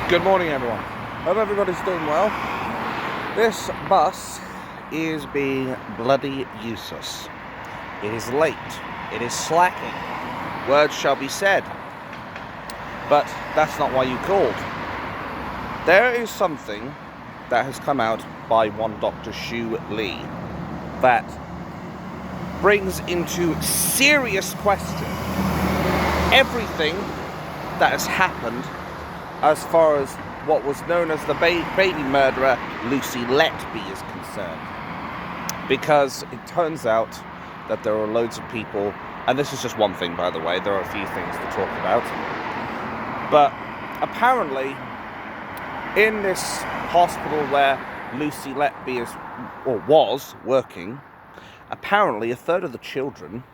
Good morning, everyone. Hope everybody's doing well. This bus is being bloody useless. It is late. It is slacking. Words shall be said. But that's not why you called. There is something that has come out by one Dr. Shu Lee that brings into serious question everything that has happened as far as what was known as the baby murderer Lucy Letby is concerned. Because it turns out that there are loads of people, and this is just one thing, by the way, there are a few things to talk about, but apparently in this hospital where Lucy Letby was working, apparently a third of the children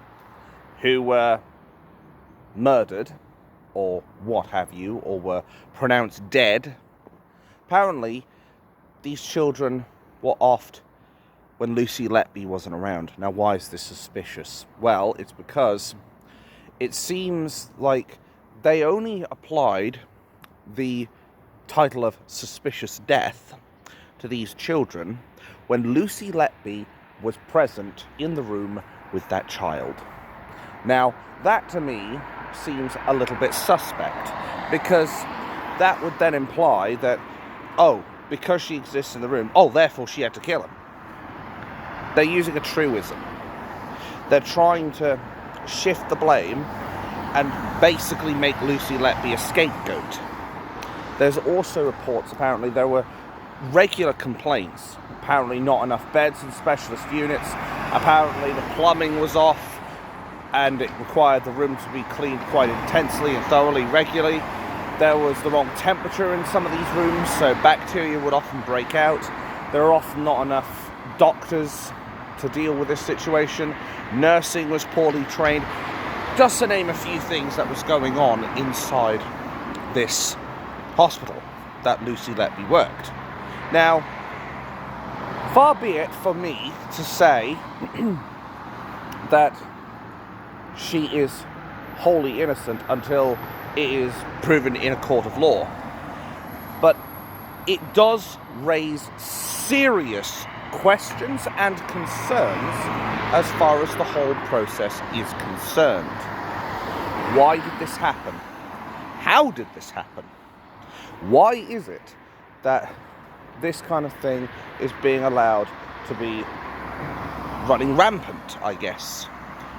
who were murdered or what have you, or were pronounced dead, apparently these children were offed when Lucy Letby wasn't around. Now, why is this suspicious? Well, it's because it seems like they only applied the title of suspicious death to these children when Lucy Letby was present in the room with that child. Now, that to me seems a little bit suspect, because that would then imply that, because she exists in the room, therefore she had to kill him. They're using a truism. They're trying to shift the blame and basically make Lucy Letby a scapegoat. There's also reports, apparently there were regular complaints, apparently not enough beds in specialist units, apparently the plumbing was off, and it required the room to be cleaned quite intensely and thoroughly, regularly. There was the wrong temperature in some of these rooms, so bacteria would often break out. There are often not enough doctors to deal with this situation. Nursing was poorly trained. Just to name a few things that was going on inside this hospital that Lucy Letby worked. Now, far be it for me to say that she is wholly innocent until it is proven in a court of law. But it does raise serious questions and concerns as far as the whole process is concerned. Why did this happen? How did this happen? Why is it that this kind of thing is being allowed to be running rampant, I guess,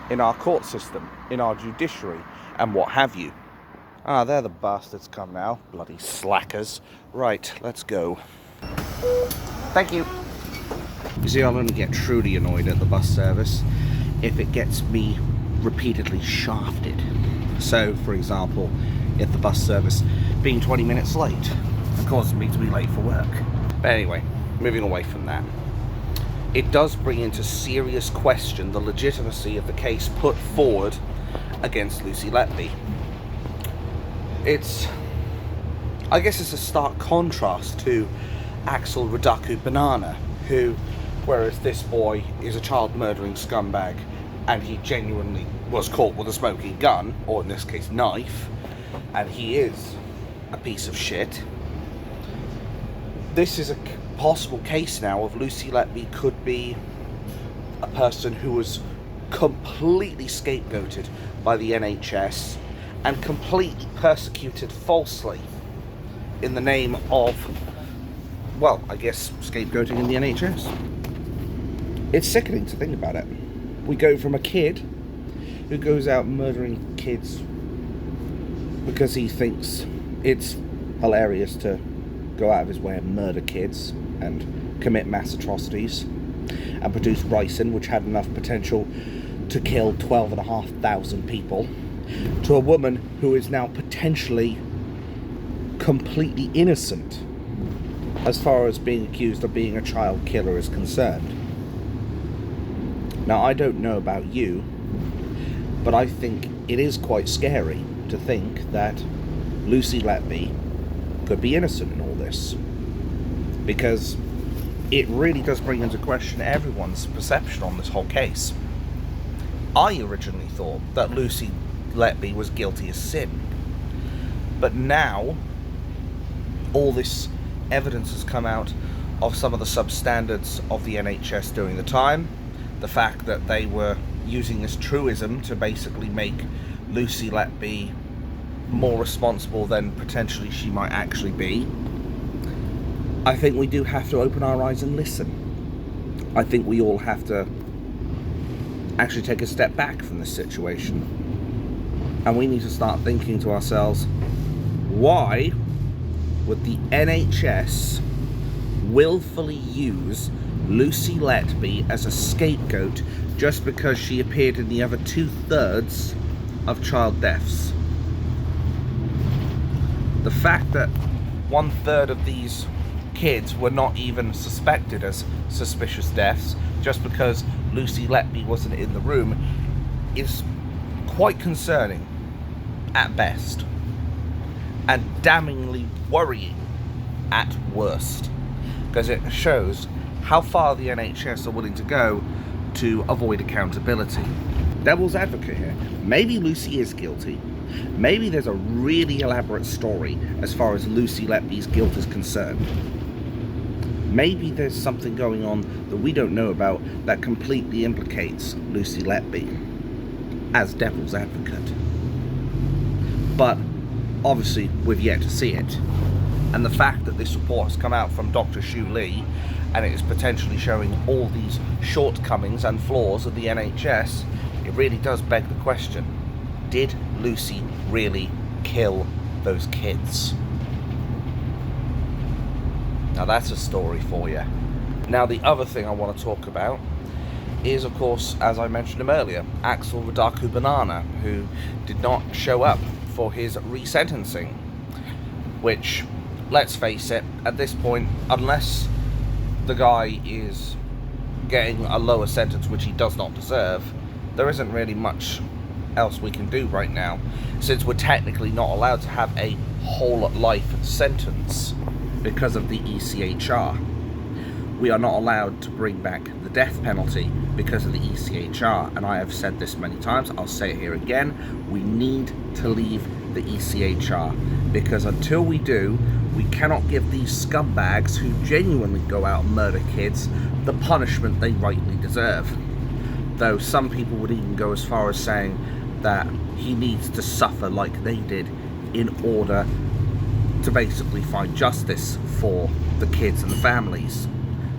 in our court system, in our judiciary, and what have you? There the bastards come now. Bloody slackers. Right, let's go. Thank you. You see, I'll only get truly annoyed at the bus service if it gets me repeatedly shafted. So, for example, if the bus service being 20 minutes late and causing me to be late for work. But anyway, moving away from that. It does bring into serious question the legitimacy of the case put forward against Lucy Letby. I guess it's a stark contrast to Axel Rudakubanana, who, whereas this boy is a child murdering scumbag and he genuinely was caught with a smoking gun, or in this case knife, and he is a piece of shit, this is a possible case now of Lucy Letby could be a person who was completely scapegoated by the NHS and completely persecuted falsely in the name of, I guess, scapegoating in the NHS. It's sickening to think about it. We go from a kid who goes out murdering kids because he thinks it's hilarious to go out of his way and murder kids and commit mass atrocities and produce ricin, which had enough potential to kill 12,500 people, to a woman who is now potentially completely innocent as far as being accused of being a child killer is concerned. Now, I don't know about you, but I think it is quite scary to think that Lucy Letby could be innocent in all this, because it really does bring into question everyone's perception on this whole case. I originally thought that Lucy Letby was guilty as sin, but now all this evidence has come out of some of the substandards of the NHS during the time, the fact that they were using this truism to basically make Lucy Letby more responsible than potentially she might actually be. I think we do have to open our eyes and listen. I think we all have to actually take a step back from this situation. And we need to start thinking to ourselves, why would the NHS willfully use Lucy Letby as a scapegoat just because she appeared in the other 2/3 of child deaths? The fact that 1/3 of these kids were not even suspected as suspicious deaths just because Lucy Letby wasn't in the room is quite concerning at best, and damningly worrying at worst, because it shows how far the NHS are willing to go to avoid accountability. Devil's advocate here. Maybe Lucy is guilty. Maybe there's a really elaborate story as far as Lucy Letby's guilt is concerned. Maybe there's something going on that we don't know about that completely implicates Lucy Letby as devil's advocate. But obviously we've yet to see it. And the fact that this report has come out from Dr. Shu Lee, and it is potentially showing all these shortcomings and flaws of the NHS, it really does beg the question, did Lucy really kill those kids? Now that's a story for you. Now the other thing I want to talk about is, of course, as I mentioned him earlier, Axel Rudakubanana, who did not show up for his resentencing, which, let's face it, at this point, unless the guy is getting a lower sentence which he does not deserve, there isn't really much else we can do right now, since we're technically not allowed to have a whole life sentence because of the ECHR. We are not allowed to bring back the death penalty because of the ECHR, and I have said this many times, I'll say it here again, we need to leave the ECHR, because until we do, we cannot give these scumbags who genuinely go out and murder kids the punishment they rightly deserve. Though some people would even go as far as saying that he needs to suffer like they did in order to basically find justice for the kids and the families,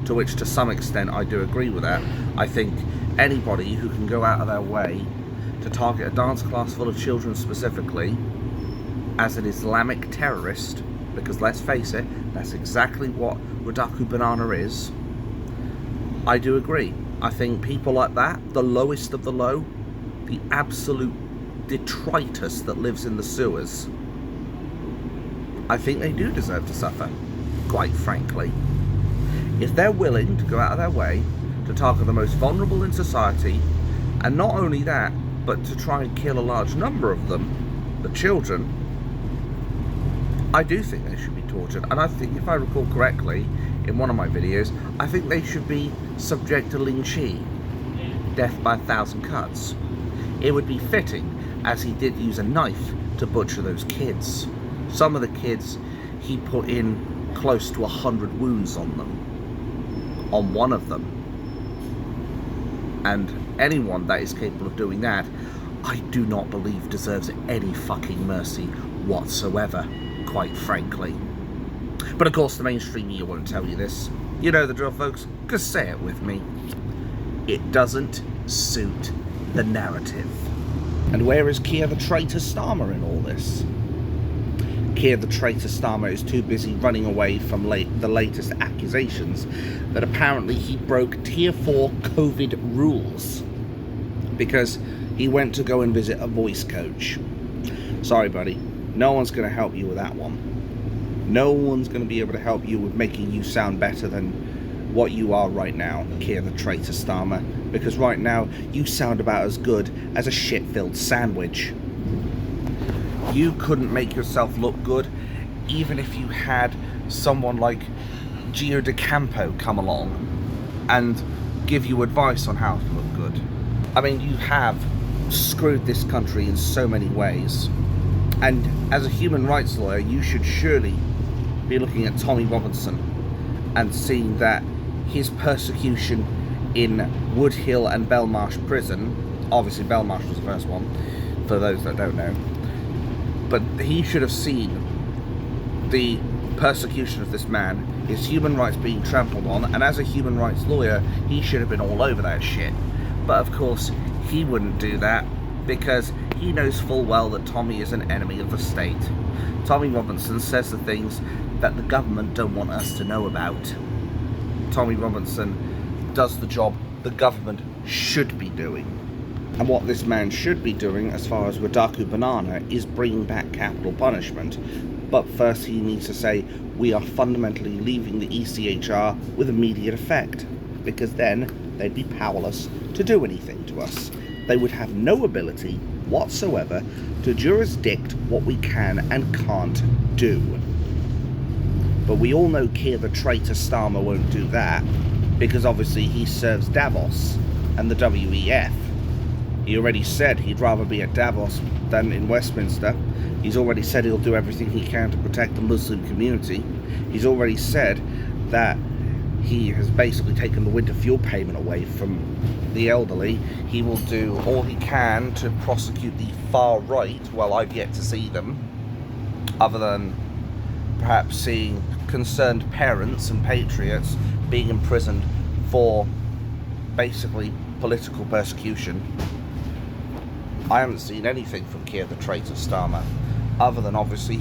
to which to some extent I do agree with that. I think anybody who can go out of their way to target a dance class full of children specifically as an Islamic terrorist, because let's face it, that's exactly what Rudakubana is, I do agree. I think people like that, the lowest of the low, the absolute detritus that lives in the sewers, I think they do deserve to suffer, quite frankly. If they're willing to go out of their way to target the most vulnerable in society, and not only that, but to try and kill a large number of them, the children, I do think they should be tortured. And I think, if I recall correctly, in one of my videos, I think they should be subject to Ling Chi, death by 1,000 cuts. It would be fitting, as he did use a knife to butcher those kids. Some of the kids, he put in close to 100 wounds on them, on one of them. And anyone that is capable of doing that, I do not believe deserves any fucking mercy whatsoever, quite frankly. But of course the mainstream media won't tell you this. You know the drill, folks. Just say it with me. It doesn't suit the narrative. And where is Keir the traitor Starmer in all this? Keir the traitor Starmer is too busy running away from the latest accusations that apparently he broke Tier 4 COVID rules because he went to go and visit a voice coach. Sorry, buddy. No one's going to help you with that one. No one's going to be able to help you with making you sound better than what you are right now, Keir the traitor Starmer, because right now you sound about as good as a shit-filled sandwich. You couldn't make yourself look good even if you had someone like Gio De Campo come along and give you advice on how to look good. I mean, you have screwed this country in so many ways, and as a human rights lawyer, you should surely be looking at Tommy Robinson and seeing that his persecution in Wood Hill and Belmarsh prison, obviously Belmarsh was the first one, for those that don't know, but he should have seen the persecution of this man, his human rights being trampled on, and as a human rights lawyer, he should have been all over that shit. But of course, he wouldn't do that, because he knows full well that Tommy is an enemy of the state. Tommy Robinson says the things that the government don't want us to know about. Tommy Robinson does the job the government should be doing. And what this man should be doing, as far as Rudakubana, is bringing back capital punishment. But first he needs to say, we are fundamentally leaving the ECHR with immediate effect, because then they'd be powerless to do anything to us. They would have no ability whatsoever to jurisdict what we can and can't do. But we all know Keir the traitor Starmer won't do that, because obviously he serves Davos and the WEF. He already said he'd rather be at Davos than in Westminster. He's already said he'll do everything he can to protect the Muslim community. He's already said that he has basically taken the winter fuel payment away from the elderly. He will do all he can to prosecute the far right. Well, I've yet to see them, other than perhaps seeing concerned parents and patriots being imprisoned for basically political persecution. I haven't seen anything from Keir the traitor Starmer, other than obviously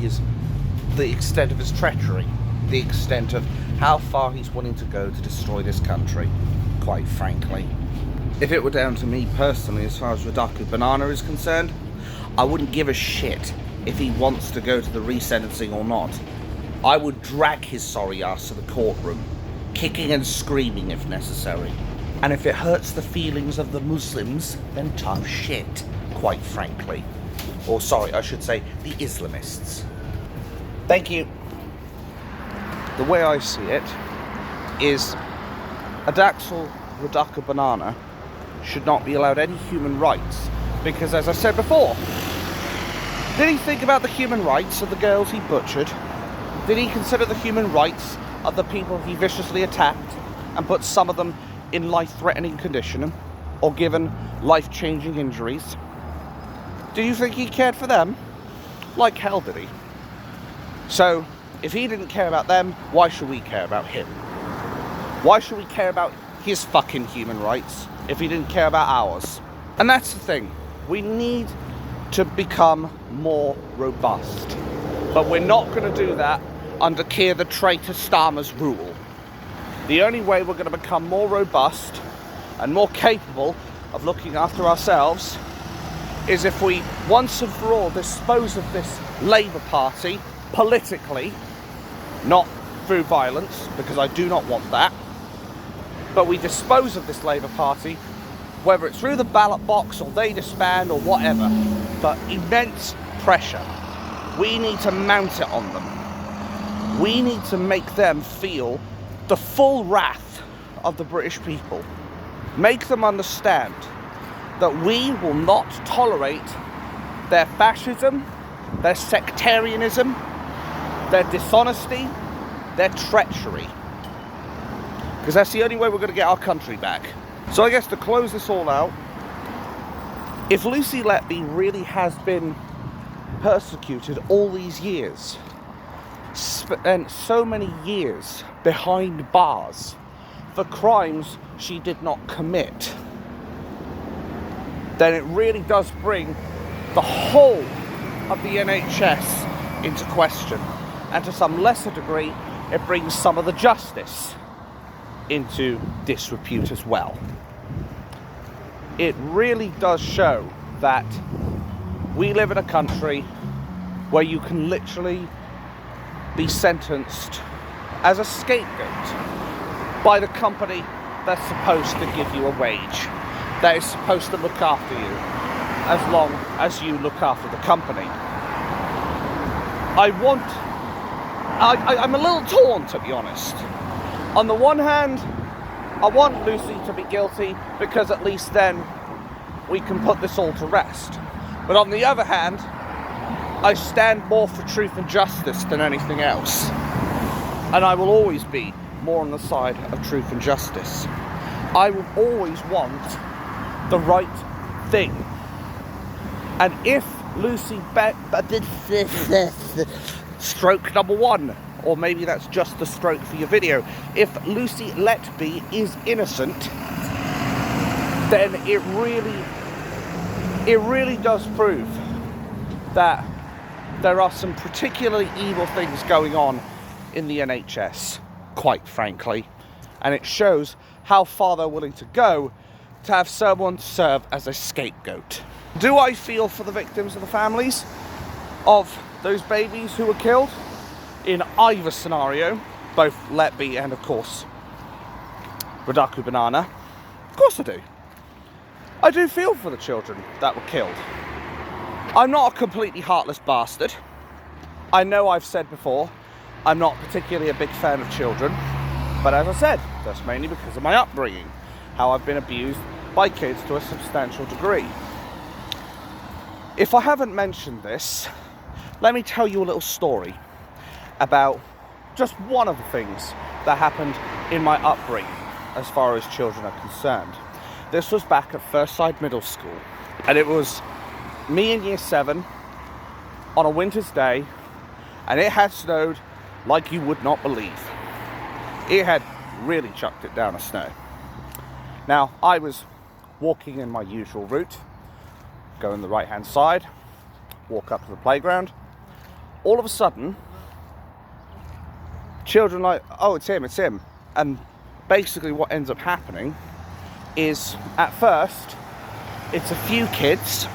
the extent of his treachery, the extent of how far he's willing to go to destroy this country, quite frankly. If it were down to me personally, as far as Rudakubana is concerned, I wouldn't give a shit if he wants to go to the resentencing or not. I would drag his sorry ass to the courtroom, kicking and screaming if necessary. And if it hurts the feelings of the Muslims, then tough shit, quite frankly. Or sorry, I should say the Islamists. Thank you. The way I see it is Axel Rudakubanana should not be allowed any human rights, because as I said before, did he think about the human rights of the girls he butchered? Did he consider the human rights of the people he viciously attacked and put some of them in life-threatening condition or given life-changing injuries? Do you think he cared for them? Like hell did he. So, if he didn't care about them, why should we care about him? Why should we care about his fucking human rights if he didn't care about ours? And that's the thing. We need to become more robust. But we're not going to do that under Keir the traitor Starmer's rule. The only way we're going to become more robust and more capable of looking after ourselves is if we once and for all dispose of this Labour Party politically, not through violence, because I do not want that, but we dispose of this Labour Party, whether it's through the ballot box or they disband or whatever, but immense pressure. We need to mount it on them. We need to make them feel the full wrath of the British people. Make them understand that we will not tolerate their fascism, their sectarianism, their dishonesty, their treachery. Because that's the only way we're going to get our country back. So I guess to close this all out, if Lucy Letby really has been persecuted all these years, spent so many years behind bars for crimes she did not commit, then it really does bring the whole of the NHS into question. And to some lesser degree, it brings some of the justice into disrepute as well. It really does show that we live in a country where you can literally be sentenced as a scapegoat by the company that's supposed to give you a wage, that is supposed to look after you as long as you look after the company. I'm a little torn, to be honest. On the one hand, I want Lucy to be guilty because at least then we can put this all to rest. But on the other hand, I stand more for truth and justice than anything else. And I will always be more on the side of truth and justice. I will always want the right thing. And if Lucy stroke number 1, or maybe that's just the stroke for your video, if Lucy Letby is innocent, then it really does prove that there are some particularly evil things going on in the NHS, quite frankly, and it shows how far they're willing to go to have someone serve as a scapegoat. Do I feel for the victims and the families of those babies who were killed in either scenario, both Letby and of course Rudakubana? Of course I do. I do feel for the children that were killed. I'm not a completely heartless bastard. I know I've said before, I'm not particularly a big fan of children, but as I said, that's mainly because of my upbringing, how I've been abused by kids to a substantial degree. If I haven't mentioned this, let me tell you a little story about just one of the things that happened in my upbringing as far as children are concerned. This was back at Firstside Middle School, and it was me in year 7 on a winter's day, and it had snowed like you would not believe. It had really chucked it down of snow. Now, I was walking in my usual route, going the right hand side, walk up to the playground. All of a sudden, children like, oh, it's him. And basically what ends up happening is, at first, it's a few kids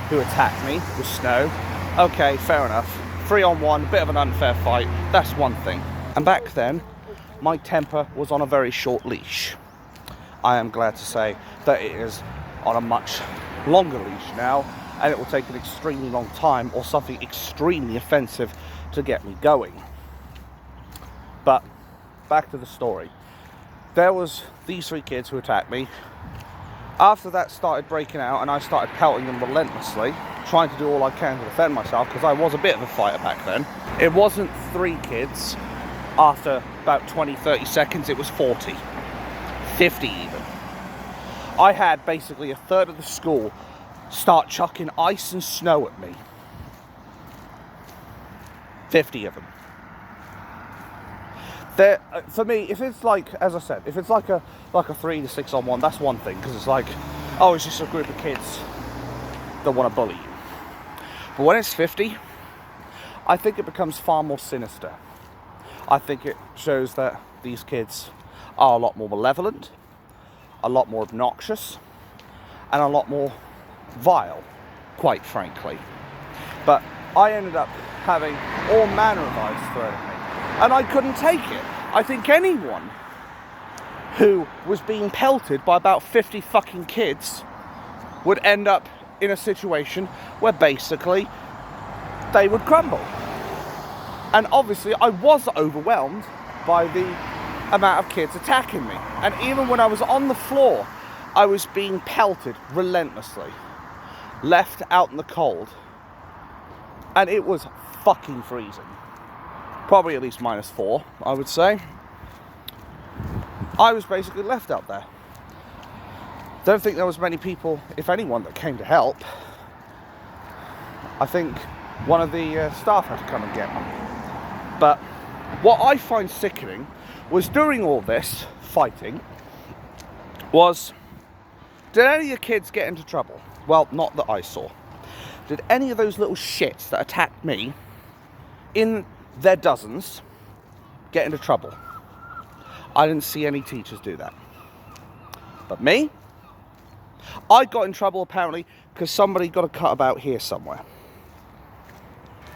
who attack me with snow. Okay, fair enough. 3-on-1, a bit of an unfair fight, that's one thing. And back then, my temper was on a very short leash. I am glad to say that it is on a much longer leash now, and it will take an extremely long time or something extremely offensive to get me going. But back to the story. There was these 3 kids who attacked me. After that started breaking out and I started pelting them relentlessly, trying to do all I can to defend myself, because I was a bit of a fighter back then. It wasn't 3 kids. After about 20-30 seconds, it was 40. 50 even. I had basically a third of the school start chucking ice and snow at me. 50 of them. For me, if it's like, as I said, if it's like a 3 to 6-on-1, that's one thing, because it's like, oh, it's just a group of kids that want to bully you. But when it's 50, I think it becomes far more sinister. I think it shows that these kids are a lot more malevolent, a lot more obnoxious, and a lot more vile, quite frankly. But I ended up having all manner of ice thrown at me, and I couldn't take it. I think anyone who was being pelted by about 50 fucking kids would end up in a situation where basically they would crumble. And obviously I was overwhelmed by the amount of kids attacking me. And even when I was on the floor, I was being pelted relentlessly, left out in the cold. And it was fucking freezing. Probably at least -4, I would say. I was basically left out there. Don't think there was many people, if anyone, that came to help. I think one of the staff had to come and get me. But what I find sickening was, during all this fighting, was, did any of your kids get into trouble? Well, not that I saw. Did any of those little shits that attacked me in their dozens get into trouble? I didn't see any teachers do that. But me? I got in trouble apparently because somebody got a cut about here somewhere.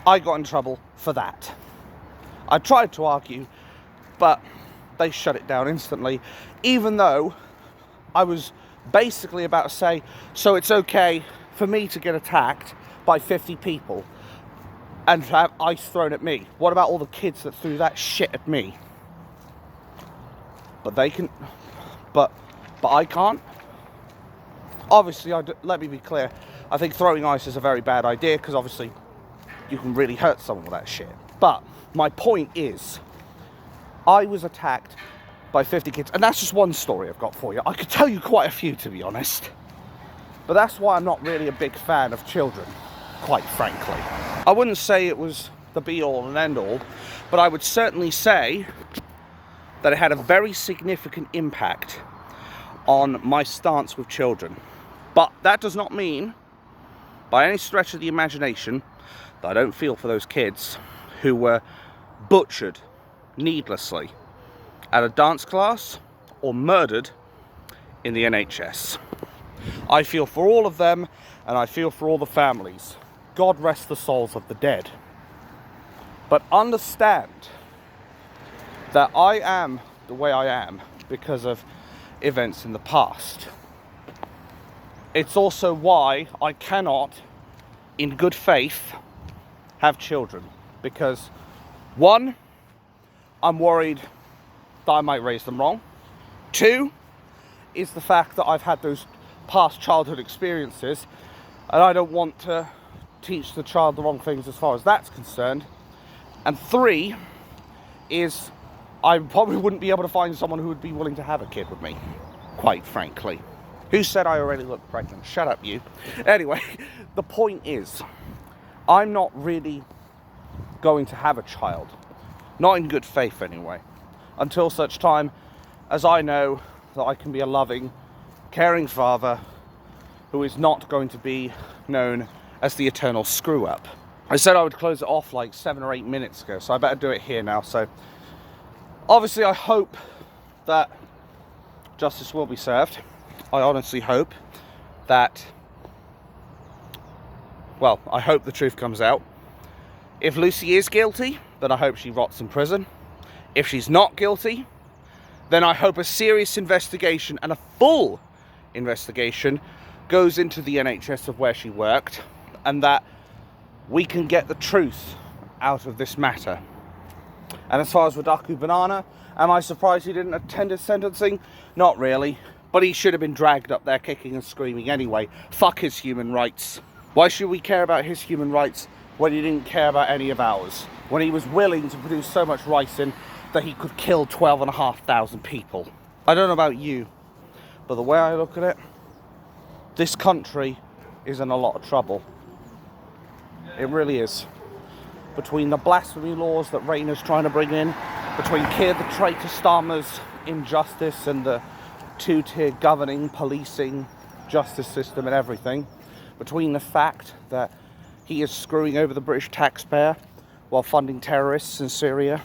I got in trouble for that. I tried to argue, but they shut it down instantly, even though I was basically about to say, so it's okay for me to get attacked by 50 people and have ice thrown at me. What about all the kids that threw that shit at me? But they can, but I can't. Obviously, let me be clear, I think throwing ice is a very bad idea, because obviously you can really hurt someone with that shit. But my point is I was attacked by 50 kids. And that's just one story I've got for you. I could tell you quite a few, to be honest. But that's why I'm not really a big fan of children, quite frankly. I wouldn't say it was the be-all and end-all, but I would certainly say that it had a very significant impact on my stance with children. But that does not mean, by any stretch of the imagination, that I don't feel for those kids who were butchered needlessly at a dance class or murdered in the NHS. I feel for all of them, and I feel for all the families. God rest the souls of the dead. But understand that I am the way I am because of events in the past. It's also why I cannot, in good faith, have children. Because, one, I'm worried that I might raise them wrong. Two, is the fact that I've had those past childhood experiences, and I don't want to teach the child the wrong things as far as that's concerned. And three, is I probably wouldn't be able to find someone who would be willing to have a kid with me, quite frankly. Who said I already look pregnant? Shut up, you. Anyway, the point is, I'm not really going to have a child. Not in good faith, anyway. Until such time as I know that I can be a loving, caring father who is not going to be known as the eternal screw-up. I said I would close it off like 7 or 8 minutes ago, so I better do it here now. So, obviously, I hope that justice will be served. I honestly hope that, well, I hope the truth comes out. If Lucy is guilty, then I hope she rots in prison. If she's not guilty, then I hope a serious investigation and a full investigation goes into the NHS of where she worked, and that we can get the truth out of this matter. And as far as Rudakubana, am I surprised he didn't attend his sentencing? Not really. But he should have been dragged up there kicking and screaming anyway. Fuck his human rights. Why should we care about his human rights when he didn't care about any of ours? When he was willing to produce so much ricin that he could kill 12,500 people. I don't know about you, but the way I look at it, this country is in a lot of trouble. It really is. Between the blasphemy laws that Rayner's trying to bring in, between Keir the traitor Starmer's injustice and the two-tier governing, policing, justice system and everything, between the fact that he is screwing over the British taxpayer while funding terrorists in Syria,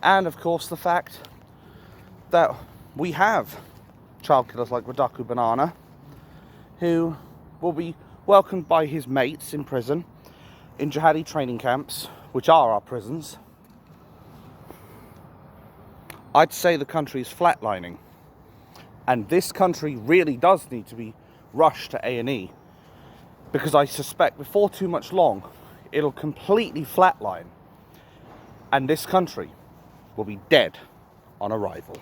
and of course the fact that we have child killers like Rudakubana who will be welcomed by his mates in prison, in jihadi training camps, which are our prisons. I'd say the country is flatlining. And this country really does need to be rushed to A&E, because I suspect before too much long, it'll completely flatline, and this country will be dead on arrival.